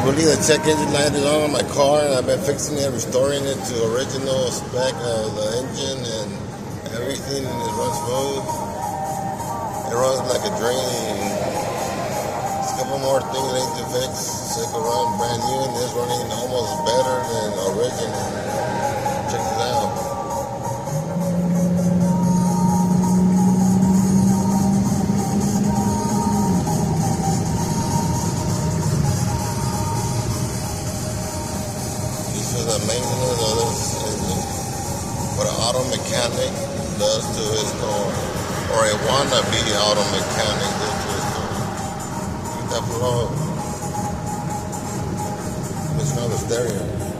believe the check engine light is on my car, and I've been fixing it, restoring it to original spec of the engine and everything, and it runs smooth. It runs like a dream. There's a couple more things I need to fix so it can run brand new, and it's running almost better than original. Check it out. The maintenance of this engine, what an auto mechanic does to his car, or a wannabe auto mechanic does to his car. Look at that blow. It's not a stereo.